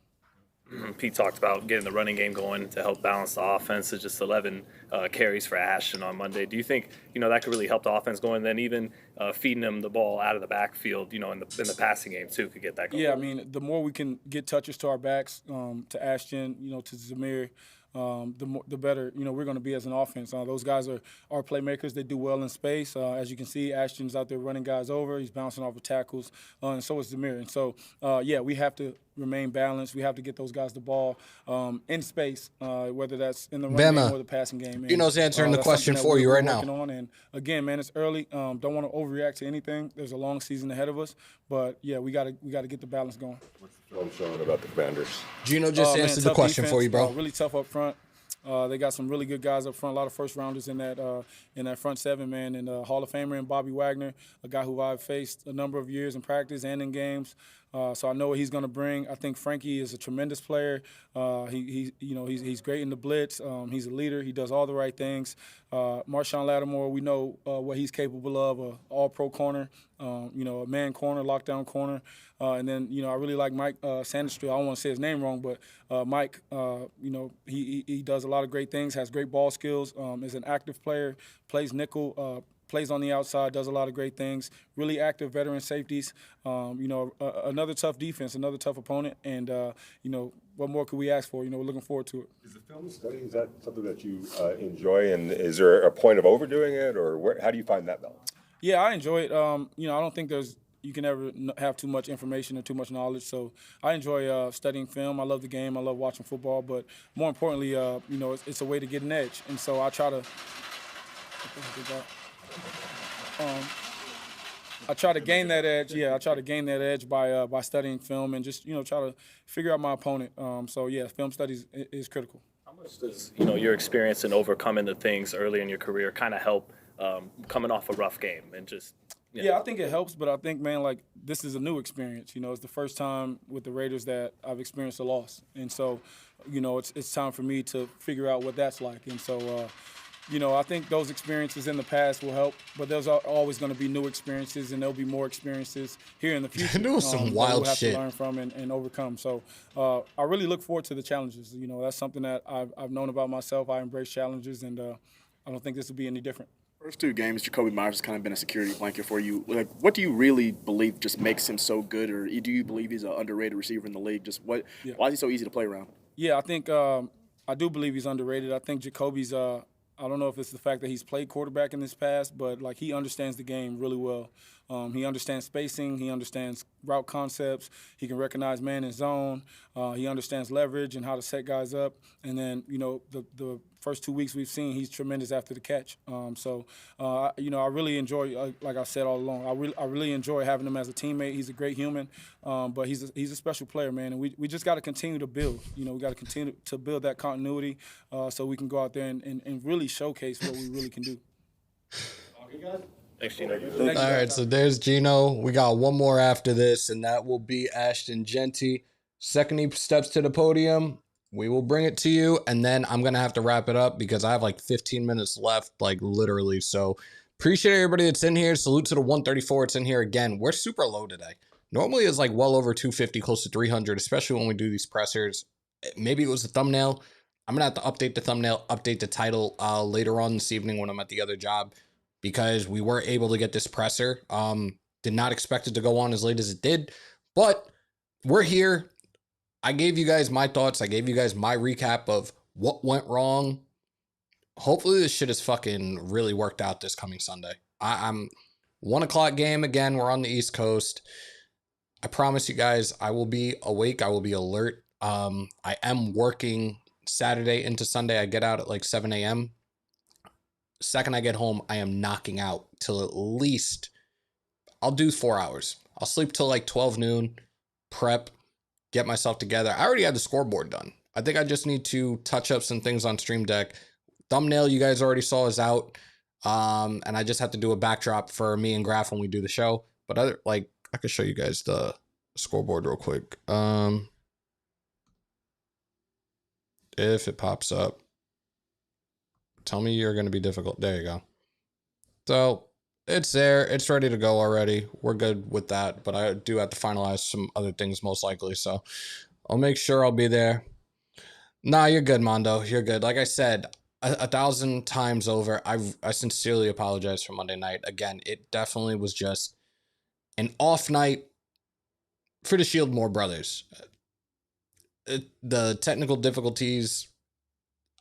Pete talked about getting the running game going to help balance the offense. It's just 11 carries for Ashton on Monday. Do you think that could really help the offense going? And then even feeding them the ball out of the backfield, in the passing game too, could get that going. Yeah, the more we can get touches to our backs, to Ashton, to Zamir, the better we're going to be as an offense. Those guys are playmakers. They do well in space. As you can see, Ashton's out there running guys over. He's bouncing off of tackles, and so is Zamir. And so, we have to remain balanced. We have to get those guys the ball in space, whether that's in the running game or the passing game. Gino's answering the question for you right now. And again, man, it's early. Don't want to overreact to anything. There's a long season ahead of us, but we got to get the balance going. What's the film showing about the Commanders? Gino just answered the question for you, bro. Really tough up front. They got some really good guys up front, a lot of first-rounders in that front seven, man, and Hall of Famer and Bobby Wagner, a guy who I've faced a number of years in practice and in games. So I know what he's going to bring. I think Frankie is a tremendous player. He's great in the blitz. He's a leader. He does all the right things. Marshawn Lattimore, we know what he's capable of, an all-pro corner, a man corner, lockdown corner. And then, I really like Mike Sandestreet. I don't want to say his name wrong, but Mike, he does a lot of great things, has great ball skills, is an active player, plays nickel, plays on the outside, does a lot of great things. Really active veteran safeties. Another tough defense, another tough opponent, and what more could we ask for? We're looking forward to it. Is the film study, is that something that you enjoy, and is there a point of overdoing it, or how do you find that balance? Yeah, I enjoy it. I don't think you can never have too much information or too much knowledge. So I enjoy studying film. I love the game. I love watching football. But more importantly, it's a way to get an edge. And so I try to gain that edge. Yeah, I try to gain that edge by studying film and just try to figure out my opponent. Film studies is critical. How much does your experience in overcoming the things early in your career kind of help coming off a rough game and just? Yeah, I think it helps, but I think, man, this is a new experience. It's the first time with the Raiders that I've experienced a loss, and so it's time for me to figure out what that's like. And so I think those experiences in the past will help, but there's always going to be new experiences, and there'll be more experiences here in the future. There was some wild we'll have shit to learn from and overcome. So I really look forward to the challenges. That's something that I've known about myself. I embrace challenges, and I don't think this will be any different. First two games, Jacoby Myers has kind of been a security blanket for you. Like, what do you really believe just makes him so good, or do you believe he's an underrated receiver in the league? Just why is he so easy to play around? Yeah, I think I do believe he's underrated. I think Jacoby's. I don't know if it's the fact that he's played quarterback in this past, but like he understands the game really well. He understands spacing. He understands route concepts. He can recognize man and zone. He understands leverage and how to set guys up. And then, the first 2 weeks we've seen, he's tremendous after the catch. I really enjoy, like I said all along, I really enjoy having him as a teammate. He's a great human, but he's a special player, man. And we just got to continue to build. We got to continue to build that continuity so we can go out there and really showcase what we really can do. Thanks, Geno. All right, so there's Geno. We got one more after this, and that will be Ashton Jeanty. Second he steps to the podium, we will bring it to you, and then I'm going to have to wrap it up because I have like 15 minutes left, like literally. So appreciate everybody that's in here. Salute to the 134. It's in here again. We're super low today. Normally it's like well over 250, close to 300, especially when we do these pressers. Maybe it was the thumbnail. I'm going to have to update the thumbnail, update the title later on this evening when I'm at the other job, because we were able to get this presser. Did not expect it to go on as late as it did, but we're here. I gave you guys my thoughts. I gave you guys my recap of what went wrong. Hopefully this shit is fucking really worked out this coming Sunday. I'm 1 o'clock game again. We're on the East Coast. I promise you guys, I will be awake. I will be alert. I am working Saturday into Sunday. I get out at like 7 a.m. Second I get home, I am knocking out till at least, I'll do 4 hours. I'll sleep till like 12 noon, prep, get myself together. I already had the scoreboard done. I think I just need to touch up some things on Stream Deck. Thumbnail you guys already saw is out. And I just have to do a backdrop for me and Graf when we do the show. But I could show you guys the scoreboard real quick. If it pops up. Tell me you're going to be difficult. There you go. So it's there. It's ready to go already. We're good with that. But I do have to finalize some other things most likely. So I'll make sure I'll be there. Nah, you're good, Mondo. You're good. Like I said, 1,000 times over, I sincerely apologize for Monday night. Again, it definitely was just an off night for the Shieldmore brothers. The technical difficulties,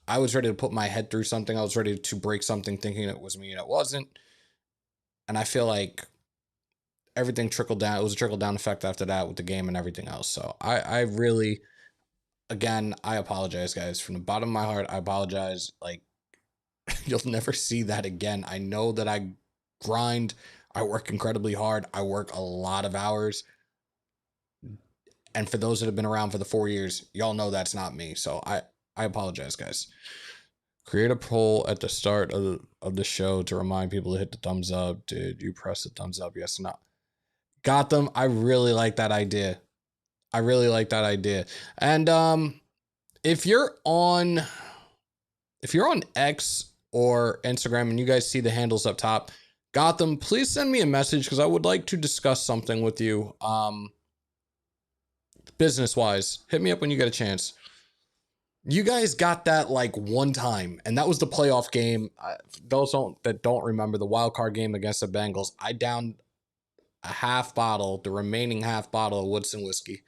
I was ready to put my head through something. I was ready to break something thinking it was me and it wasn't. And I feel like everything trickled down. It was a trickle down effect after that with the game and everything else. So I really, again, I apologize, guys. From the bottom of my heart, I apologize. Like, you'll never see that again. I know that I grind. I work incredibly hard. I work a lot of hours. And for those that have been around for the 4 years, y'all know that's not me. So I apologize, guys. Create a poll at the start of the show to remind people to hit the thumbs up. Did you press the thumbs up? Yes or no? Got them. I really like that idea. And if you're on X or Instagram and you guys see the handles up top, got them, please send me a message because I would like to discuss something with you. Business wise, hit me up when you get a chance. You guys got that like one time, and that was the playoff game. Those that don't remember the wild card game against the Bengals, I downed a half bottle, the remaining half bottle of Woodson whiskey.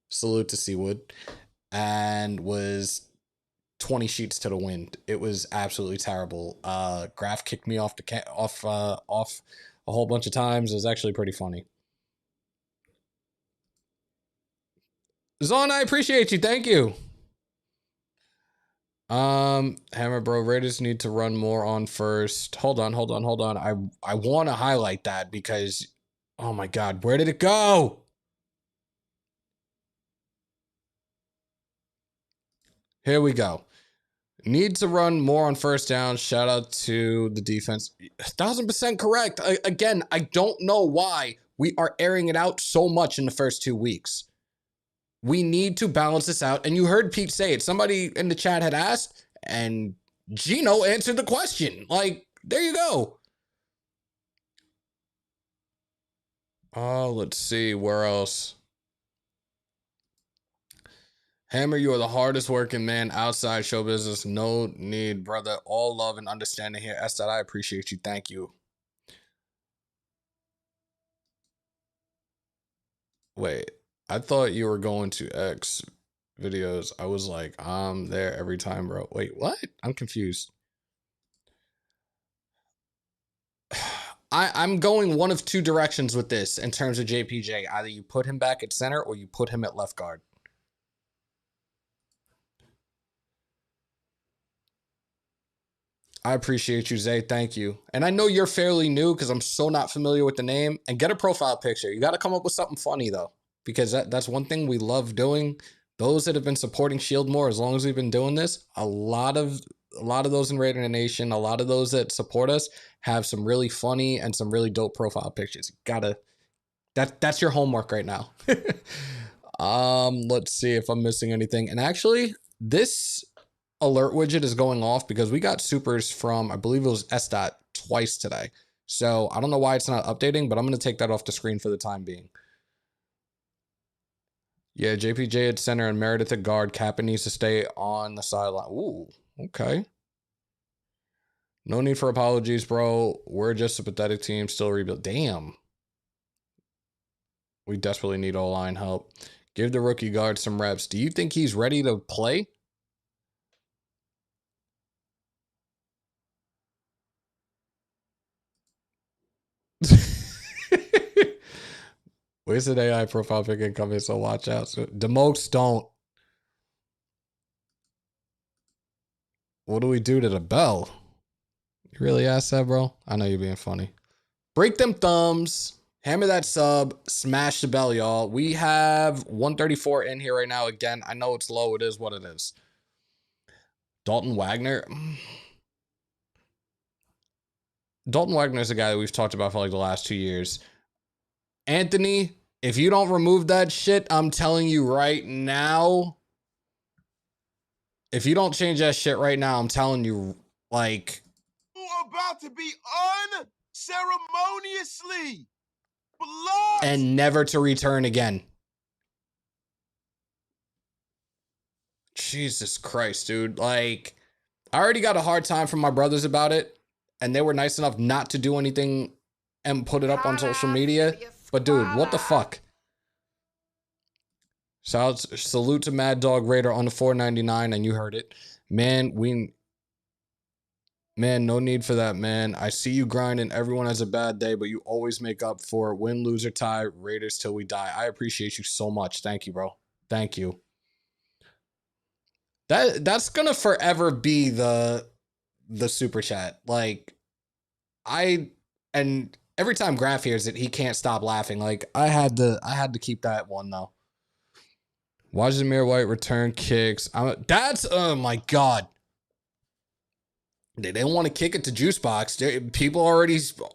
Salute to Seawood, and was 20 sheets to the wind. It was absolutely terrible. Graf kicked me off a whole bunch of times. It was actually pretty funny. Zon, I appreciate you. Thank you. Hammer Bro, Raiders need to run more on first. Hold on. I want to highlight that because, oh my God, where did it go? Here we go. Need to run more on first down. Shout out to the defense. 1,000% correct. Again, I don't know why we are airing it out so much in the first 2 weeks. We need to balance this out. And you heard Pete say it. Somebody in the chat had asked, and Geno answered the question. Like, there you go. Let's see. Where else? Hammer, you are the hardest working man outside show business. No need, brother. All love and understanding here. S. I appreciate you. Thank you. Wait, I thought you were going to X videos. I was like, I'm there every time, bro. Wait, what? I'm confused. I'm going one of two directions with this in terms of JPJ. Either you put him back at center or you put him at left guard. I appreciate you, Zay. Thank you. And I know you're fairly new because I'm so not familiar with the name. And get a profile picture. You got to come up with something funny, though, because that's one thing we love doing. Those that have been supporting Shield more as long as we've been doing this, a lot of those in Raider Nation, a lot of those that support us have some really funny and some really dope profile pictures. That's your homework right now. Let's see if I'm missing anything. And actually, this alert widget is going off because we got supers from, I believe it was SDOT twice today. So I don't know why it's not updating, but I'm going to take that off the screen for the time being. Yeah, JPJ at center and Meredith at guard. Kappa needs to stay on the sideline. Ooh, okay. No need for apologies, bro. We're just a pathetic team, still rebuild. Damn. We desperately need O-line help. Give the rookie guard some reps. Do you think he's ready to play? Where's an AI profile pic coming? So watch out. So demotes don't. What do we do to the bell? You really asked that, bro? I know you're being funny. Break them thumbs. Hammer that sub. Smash the bell, y'all. We have 134 in here right now. Again, I know it's low. It is what it is. Dalton Wagner. Dalton Wagner is a guy that we've talked about for like the last 2 years. Anthony, if you don't remove that shit, I'm telling you right now, if you don't change that shit right now, I'm telling you, like, you're about to be unceremoniously blood and never to return again. Jesus Christ, dude. Like, I already got a hard time from my brothers about it, and they were nice enough not to do anything and put it up on social media. But dude, what the fuck? Salute to Mad Dog Raider on the 499, and you heard it. Man, no need for that, man. I see you grinding. Everyone has a bad day, but you always make up for it. Win, lose, or tie. Raiders till we die. I appreciate you so much. Thank you, bro. Thank you. That's gonna forever be the super chat. Like, and every time Graf hears it, he can't stop laughing. Like, I had to keep that one though. Watch Zamir White return kicks. Oh my god. They didn't want to kick it to Juice Box. People are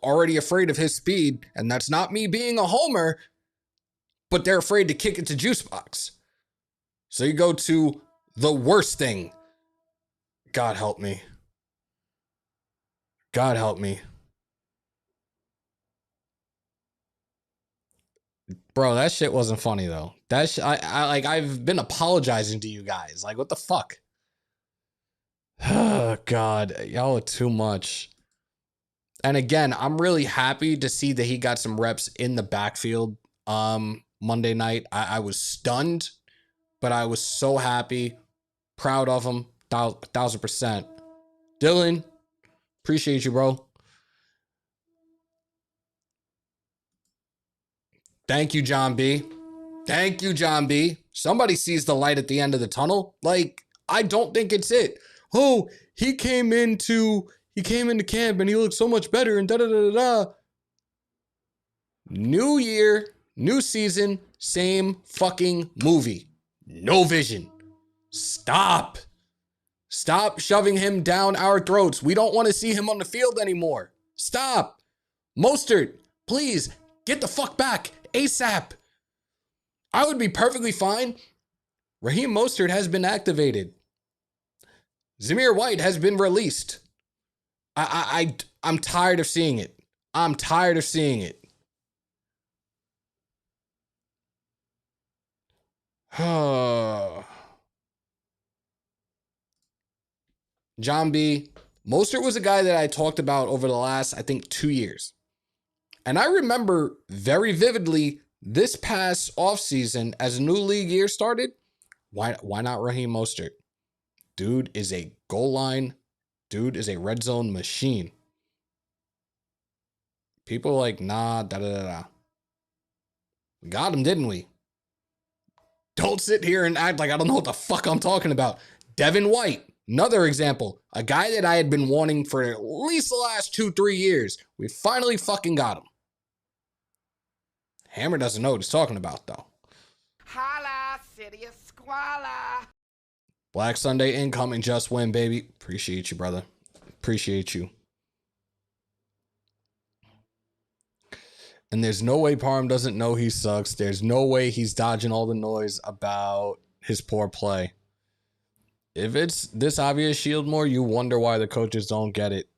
already afraid of his speed, and that's not me being a homer, but they're afraid to kick it to Juice Box. So you go to the worst thing. God help me. God help me. Bro, that shit wasn't funny though. I've been apologizing to you guys. Like, what the fuck? Oh God, y'all are too much. And again, I'm really happy to see that he got some reps in the backfield Monday night. I was stunned, but I was so happy. Proud of him. 1000%. Dylan, appreciate you, bro. Thank you, John B. Thank you, John B. Somebody sees the light at the end of the tunnel. Like, I don't think it's it. Oh, he came into camp and he looked so much better and da-da-da-da-da. New year, new season, same fucking movie. No vision. Stop. Stop shoving him down our throats. We don't want to see him on the field anymore. Stop. Mostert, please, get the fuck back ASAP. I would be perfectly fine. Raheem Mostert has been activated. Zamir White has been released. I'm tired of seeing it. I'm tired of seeing it. John B. Mostert was a guy that I talked about over the last, I think, 2 years. And I remember very vividly this past offseason, as a new league year started, why not Raheem Mostert? Dude is a goal line. Dude is a red zone machine. People are like, nah, da-da-da-da. We got him, didn't we? Don't sit here and act like I don't know what the fuck I'm talking about. Devin White, another example. A guy that I had been wanting for at least the last 2-3 years. We finally fucking got him. Hammer doesn't know what he's talking about, though. Holla, city of squalor. Black Sunday incoming, just win, baby. Appreciate you, brother. Appreciate you. And there's no way Parham doesn't know he sucks. There's no way he's dodging all the noise about his poor play. If it's this obvious, Shieldmore, you wonder why the coaches don't get it.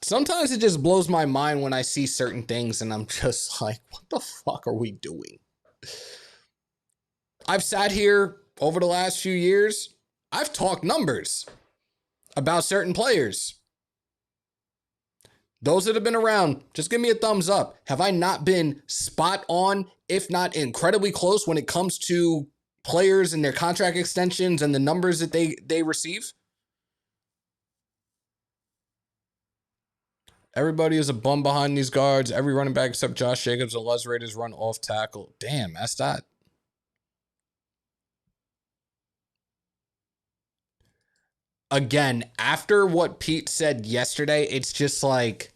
Sometimes it just blows my mind when I see certain things and I'm just like, what the fuck are we doing? I've sat here over the last few years. I've talked numbers about certain players. Those that have been around, just give me a thumbs up. Have I not been spot on, if not incredibly close when it comes to players and their contract extensions and the numbers that they receive? Everybody is a bum behind these guards. Every running back except Josh Jacobs and Les Raiders run off tackle. Damn, that's that. Again, after what Pete said yesterday, it's just like,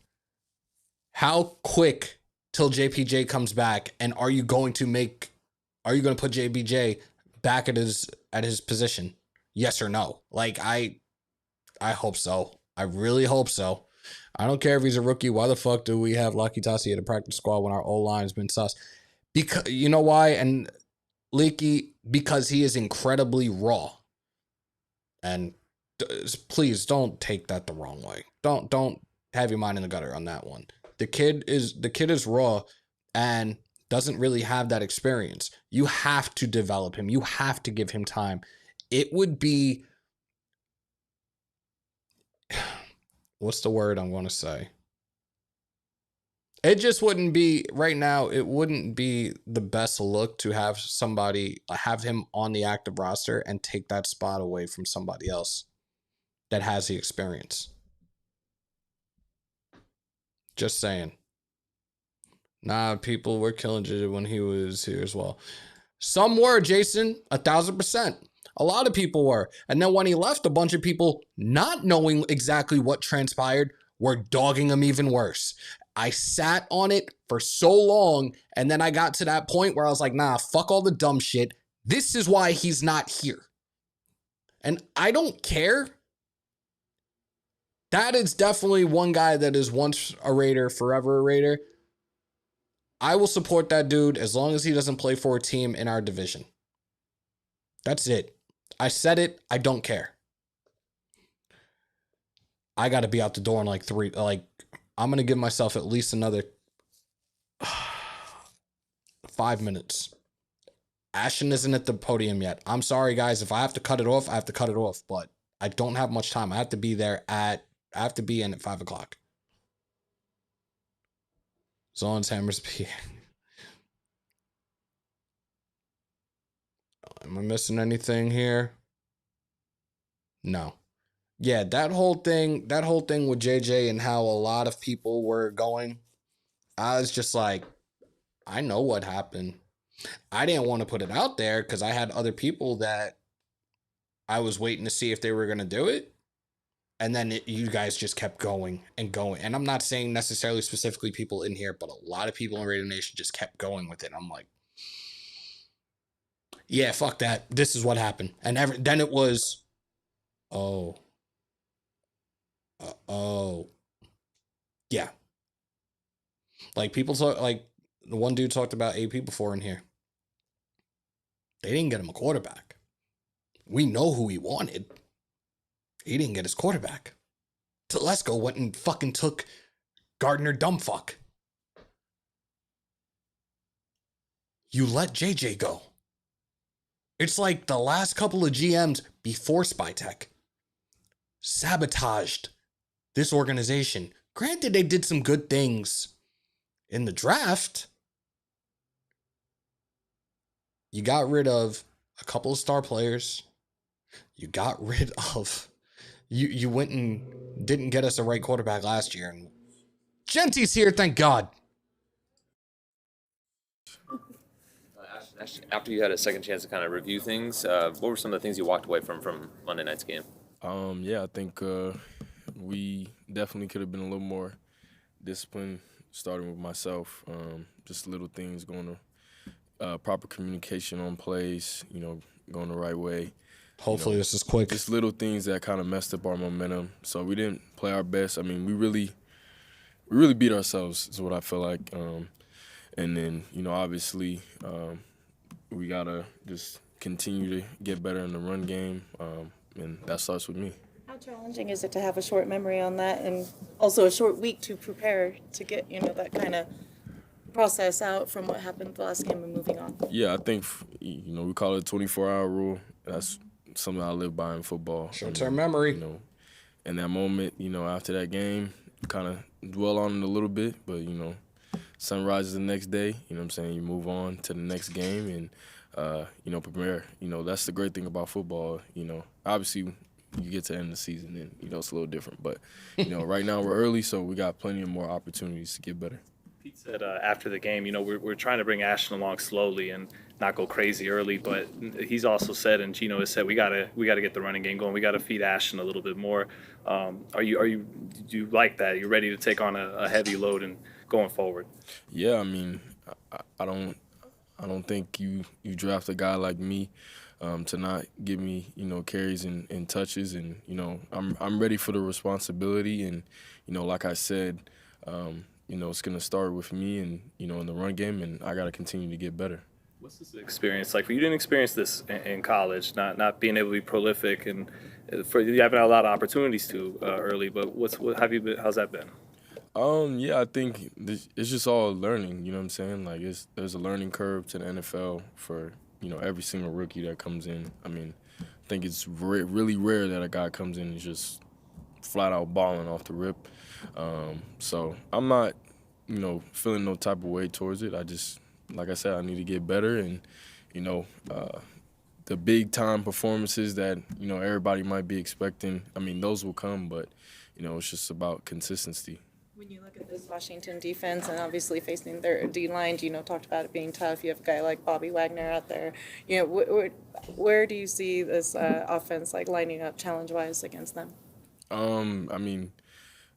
how quick till JPJ comes back, and are you going to put JPJ back at his position? Yes or no? Like, I hope so. I really hope so. I don't care if he's a rookie. Why the fuck do we have Lucky Tassi at a practice squad when our O-line has been sus? Because you know why? And Leaky, because he is incredibly raw. And please don't take that the wrong way. Don't have your mind in the gutter on that one. The kid is raw and doesn't really have that experience. You have to develop him. You have to give him time. It would be, what's the word I'm going to say? It just wouldn't be, right now, it wouldn't be the best look to have him on the active roster and take that spot away from somebody else that has the experience. Just saying. Nah, people were killing JJ when he was here as well. Some were, Jason, 1,000%. A lot of people were. And then when he left, a bunch of people, not knowing exactly what transpired, were dogging him even worse. I sat on it for so long, and then I got to that point where I was like, nah, fuck all the dumb shit. This is why he's not here. And I don't care. That is definitely one guy that is once a Raider, forever a Raider. I will support that dude as long as he doesn't play for a team in our division. That's it. I said it. I don't care. I got to be out the door in like I'm going to give myself at least another 5 minutes. Ashton isn't at the podium yet. I'm sorry, guys. If I have to cut it off, I have to cut it off. But I don't have much time. I have to be in at 5 o'clock. Zon's Hammers P. Am I missing anything here? No. Yeah, that whole thing with JJ and how a lot of people were going, I was just like, I know what happened. I didn't want to put it out there because I had other people that I was waiting to see if they were going to do it. And then you guys just kept going and going. And I'm not saying necessarily specifically people in here, but a lot of people in Raider Nation just kept going with it. I'm like, yeah, fuck that. This is what happened. And then it was, yeah. Like people talk, like the one dude talked about AP before in here. They didn't get him a quarterback. We know who he wanted. He didn't get his quarterback. Telesco went and fucking took Gardner Dumbfuck. You let JJ go. It's like the last couple of GMs before Spytech sabotaged this organization. Granted, they did some good things in the draft. You got rid of a couple of star players. You got rid of... You went and didn't get us a right quarterback last year. And Jeanty's here, thank God. After you had a second chance to kind of review things, what were some of the things you walked away from Monday night's game? Yeah, I think we definitely could have been a little more disciplined, starting with myself. Just little things, going to proper communication on plays, going the right way. Hopefully this is quick. Just little things that kind of messed up our momentum. So we didn't play our best. I mean, we really beat ourselves is what I feel like. And then, obviously we got to just continue to get better in the run game, and that starts with me. How challenging is it to have a short memory on that and also a short week to prepare to get, that kind of process out from what happened the last game and moving on? Yeah, I think, we call it a 24-hour rule. That's something I live by in football. Short-term memory. In that moment, after that game, kind of dwell on it a little bit, but, sun rises the next day, you move on to the next game and, prepare. That's the great thing about football, obviously you get to end the season and, it's a little different. But, right now we're early, so we got plenty of more opportunities to get better. Pete said after the game, we're trying to bring Ashton along slowly and not go crazy early, but he's also said, and Geno has said, we gotta get the running game going. We gotta feed Ashton a little bit more. Do you like that? You're ready to take on a heavy load and going forward? Yeah, I mean, I don't think you draft a guy like me to not give me carries and touches, and I'm ready for the responsibility, and like I said. It's going to start with me and, in the run game, and I got to continue to get better. What's this experience like? You didn't experience this in college, not being able to be prolific, and you haven't had a lot of opportunities to early, but how's that been? Yeah, I think it's just all learning, Like, there's a learning curve to the NFL for, every single rookie that comes in. I mean, I think it's really rare that a guy comes in and just flat out balling off the rip. So I'm not, feeling no type of way towards it. I just, like I said, I need to get better, and, the big time performances that, everybody might be expecting, I mean, those will come, but, it's just about consistency. When you look at this Washington defense and obviously facing their D-line, talked about it being tough. You have a guy like Bobby Wagner out there. Where do you see this offense lining up challenge-wise against them? I mean,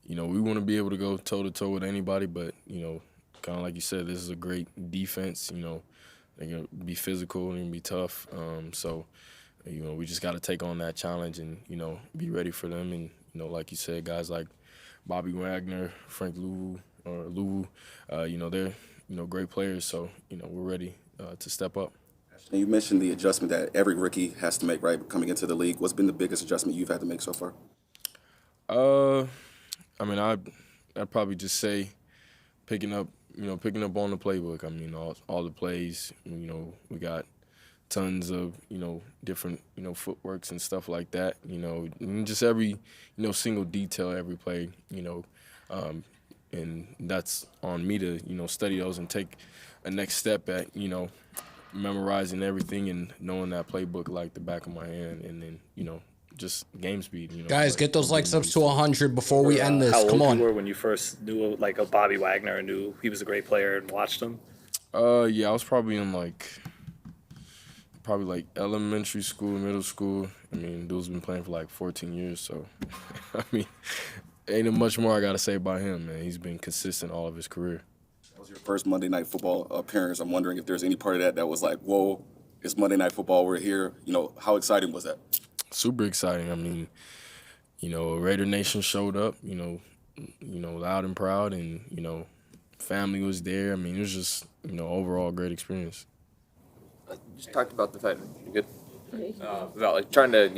we want to be able to go toe-to-toe with anybody, but, kind of like you said, this is a great defense. They're going to be physical and be tough. So, we just got to take on that challenge and, be ready for them. And, like you said, guys like Bobby Wagner, Frank Louvu, they're, great players. So, we're ready to step up. And you mentioned the adjustment that every rookie has to make, right, coming into the league. What's been the biggest adjustment you've had to make so far? I mean, I'd probably just say picking up on the playbook. I mean, all the plays, we got tons of, different, footworks and stuff like that, and just every, single detail, every play, and that's on me to, study those and take a next step at, memorizing everything and knowing that playbook like the back of my hand, and then, just game speed. Guys, get those likes up to 100 before we end this. Come on. How old you were when you first knew a Bobby Wagner and knew he was a great player and watched him? Yeah, I was probably in elementary school, middle school. I mean, dude's been playing for 14 years, so I mean, ain't much more I gotta say about him, man. He's been consistent all of his career. That was your first Monday Night Football appearance. I'm wondering if there's any part of that was like, whoa, it's Monday Night Football, we're here. How exciting was that? Super exciting. I mean, Raider Nation showed up, loud and proud, and, family was there. I mean, it was just, overall great experience. You just talked about the fact, you good? about like trying to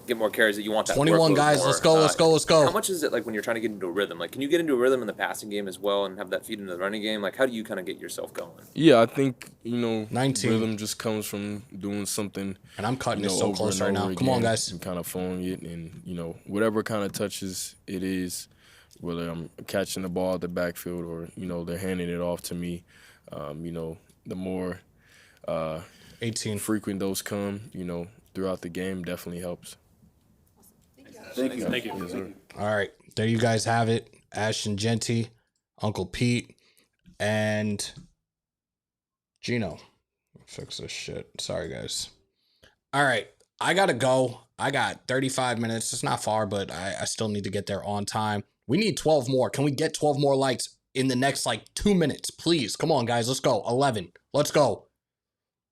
get more carries that you want that 21 workload guys, more. let's go. How much is it like when you're trying to get into a rhythm? Like, can you get into a rhythm in the passing game as well and have that feed into the running game? Like, how do you kind of get yourself going? Yeah, I think 19. rhythm just comes from doing something. And I'm cutting it so close right now. Come on, guys. And kind of following it, and whatever kind of touches it is, whether I'm catching the ball at the backfield or they're handing it off to me, the more 18 frequent those come, throughout the game definitely helps. Thank you. Yes, sir. All right, there you guys have it. Ashton Jeanty, Uncle Pete, and Geno. Fix this shit. Sorry, guys. All right, I gotta go. I got 35 minutes. It's not far, but I still need to get there on time. We need 12 more. Can we get 12 more likes in the next 2 minutes? Please. Come on, guys. Let's go. 11. Let's go.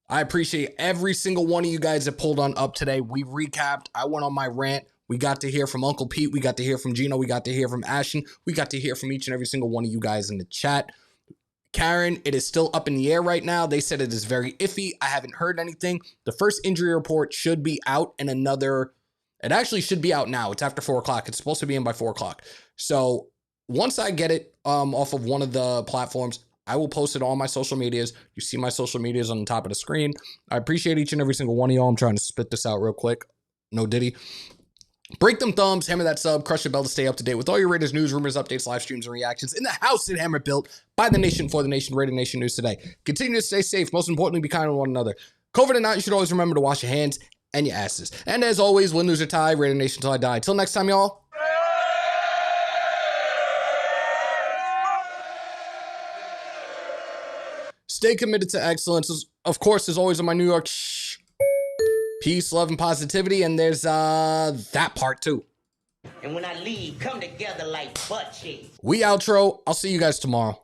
I appreciate every single one of you guys that pulled on up today. We recapped. I went on my rant. We got to hear from Uncle Pete. We got to hear from Geno. We got to hear from Ashton. We got to hear from each and every single one of you guys in the chat. Karen, it is still up in the air right now. They said it is very iffy. I haven't heard anything. The first injury report should be out in it actually should be out now. It's after 4 o'clock. It's supposed to be in by 4 o'clock. So once I get it off of one of the platforms, I will post it on my social medias. You see my social medias on the top of the screen. I appreciate each and every single one of y'all. I'm trying to spit this out real quick. No diddy. Break them thumbs, hammer that sub, crush the bell to stay up to date with all your Raiders news, rumors, updates, live streams, and reactions in the house that Hammer built by the nation for the nation. Raider Nation News today. Continue to stay safe. Most importantly, be kind to one another. COVID or not, you should always remember to wash your hands and your asses. And as always, win, lose, or tie, Raider Nation till I die. Till next time, y'all. Stay committed to excellence. Of course, as always, on my New York peace, love, and positivity. And there's that part too. And when I leave, come together like butt cheeks. We outro. I'll see you guys tomorrow.